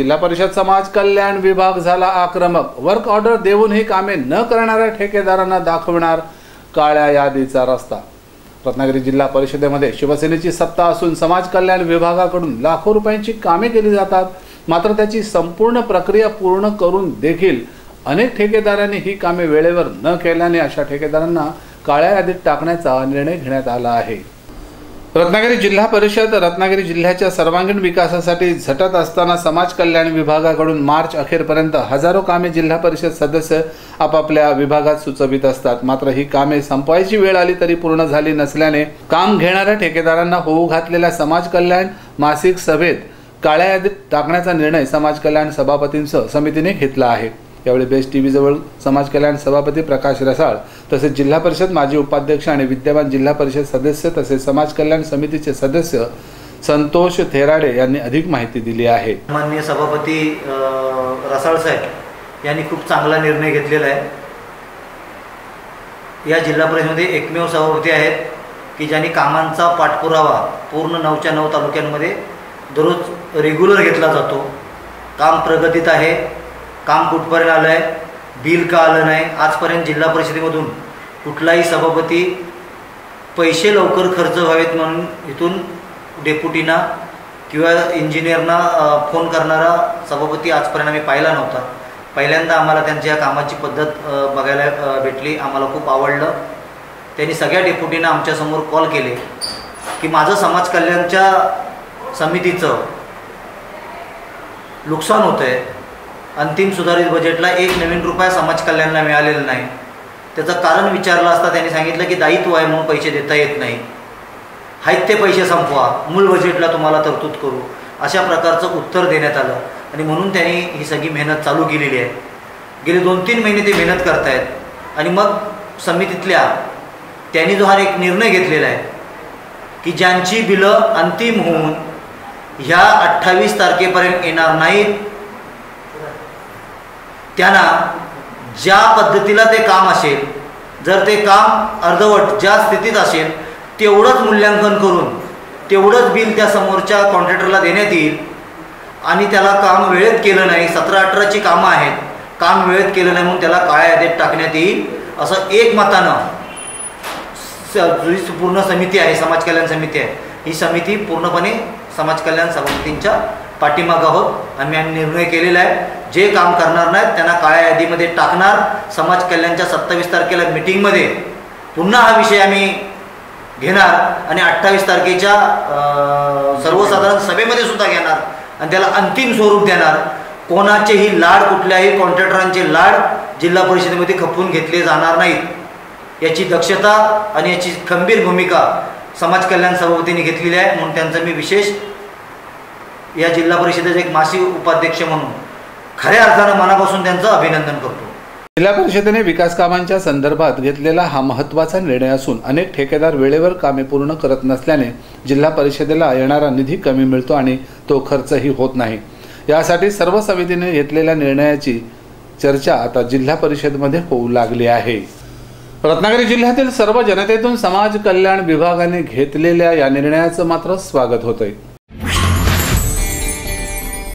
जिल्हा परिषद समाज कल्याण विभाग झाला आक्रमक। वर्क ऑर्डर देऊन ही कामे न करणाऱ्या ठेकेदारांना दाखवणार काळ्या यादीचा रस्ता। रत्नागिरी जिल्हा परिषदेमध्ये शिवसेनेची सत्ता असून समाज कल्याण विभागाकडून लाखो रुपयांची कामे केली जातात, मात्र त्याची संपूर्ण प्रक्रिया पूर्ण करून देखील अनेक ठेकेदारांनी ही कामे वेळेवर न केल्याने अशा ठेकेदारांना काळ्या यादीत टाकण्याचा निर्णय घेण्यात आला आहे। रत्नागिरी जिल्हा परिषद रत्नागिरी जिल्ह्याच्या सर्वांगीण विकासासाठी झटत असताना समाज कल्याण विभागाकडून मार्च अखेरपर्यंत हजारो कामे जिल्हा परिषद सदस्य आपापल्या विभागात सुचवित असतात, मात्र ही कामे संपवायची वेळ आली तरी पूर्ण झाली नसल्याने काम घेणाऱ्या ठेकेदारांना होऊ घातलेल्या समाज कल्याण मासिक सभेत काळ्या यादीत टाकण्याचा निर्णय समाज कल्याण सभापतींसह समितीने घेतला आहे। यावेळी बेस्ट टीव्ही जवळ समाज कल्याण सभापती प्रकाश रसाळ तसेच जिल्हा परिषद माजी उपाध्यक्ष आणि विद्यमान जिल्हा परिषद सदस्य तसेच समाज कल्याण समितीचे सदस्य संतोष थेराडे यांनी अधिक माहिती दिली आहे। माननीय सभापती रसाळ साहेब यांनी खूप चांगला निर्णय घेतलेला आहे। या जिल्हा परिषदेमध्ये एकमेव सभापती आहेत की ज्यांनी कामांचा पाठपुरावा पूर्ण 9च्या 9 तालुक्यांमध्ये दररोज रेग्युलर घेतला जातो। काम प्रगतीत आहे, काम कुठपर्यंत आलं आहे, बिल का आलं नाही, आजपर्यंत जिल्हा परिषदेमधून कुठलाही सभापती पैसे लवकर खर्च व्हावेत म्हणून इथून डेप्युटीना किंवा इंजिनियरना फोन करणारा सभापती आजपर्यंत आम्ही पाहिला नव्हता। पहिल्यांदा आम्हाला त्यांच्या कामाची पद्धत बघायला भेटली, आम्हाला खूप आवडलं। त्यांनी सगळ्या डेप्युटीना आमच्यासमोर कॉल केले की माझं समाज कल्याणच्या समितीचं नुकसान होतं आहे, अंतिम सुधारित बजेटला एक नवीन रुपया समाज कल्याणला मिळालेला नाही। त्याचं कारण विचारलं असता त्यांनी सांगितलं की दायित्व आहे म्हणून पैसे देता येत नाही, आहेत ते पैसे संपवा, मूळ बजेटला तुम्हाला तरतूद करू, अशा प्रकारचं उत्तर देण्यात आलं। आणि म्हणून त्यांनी ही सगळी मेहनत चालू केलेली आहे। गेले 2-3 महिने ते मेहनत करतायत आणि मग समितीतल्या त्यांनी जो हा एक निर्णय घेतलेला आहे की ज्यांची बिलं अंतिम होऊन ह्या 28 तारखेपर्यंत येणार नाहीत त्यांना ज्या पद्धतीला ते काम असेल, जर ते काम अर्धवट ज्या स्थितीत असेल तेवढंच मूल्यांकन करून तेवढंच बिल त्या समोरच्या कॉन्ट्रॅक्टरला देण्यात येईल। आणि त्याला काम वेळेत केलं नाही, 17-18ची कामं आहेत, काम वेळेत केलं नाही म्हणून त्याला काळ्या यादीत टाकण्यात येईल, असं एकमतानं पूर्ण समिती आहे, समाज कल्याण समिती आहे, ही समिती पूर्णपणे समाज कल्याण समितींच्या पाठीमागं आहोत। आम्ही निर्णय केलेला आहे, जे काम करणार नाहीत त्यांना काळ्या यादीमध्ये टाकणार। समाज कल्याणच्या 27 तारखेला मीटिंगमध्ये पुन्हा हा विषय आम्ही घेणार आणि 28 तारखेच्या सर्वसाधारण सभेमध्ये सुद्धा घेणार आणि त्याला अंतिम स्वरूप देणार। कोणाचेही लाड, कुठल्याही कॉन्ट्रॅक्टरांचे लाड जिल्हा परिषदेमध्ये खपवून घेतले जाणार नाहीत, याची दक्षता आणि याची खंबीर भूमिका समाज कल्याण सभापतींनी घेतलेली आहे। म्हणून त्यांचं मी विशेष या जिल्हा परिषदेचे एक माजी उपाध्यक्ष म्हणून खऱ्या अर्थानं मनापासून त्यांचं अभिनंदन करतो। जिल्हा परिषदेने विकास कामांच्या संदर्भात घेतलेला हा महत्त्वाचा निर्णय असून अनेक ठेकेदार वेळेवर कामे पूर्ण करत नसल्याने जिल्हा परिषदेला येणारा निधी कमी मिळतो आणि तो खर्चही होत नाही। यासाठी सर्व समितीने घेतलेल्या निर्णयाची चर्चा आता जिल्हा परिषदेमध्ये होऊ लागली आहे। रत्नागिरी जिल्ह्यातील सर्व जनतेतून समाज कल्याण विभागाने घेतलेल्या या निर्णयाचं मात्र स्वागत होतंय।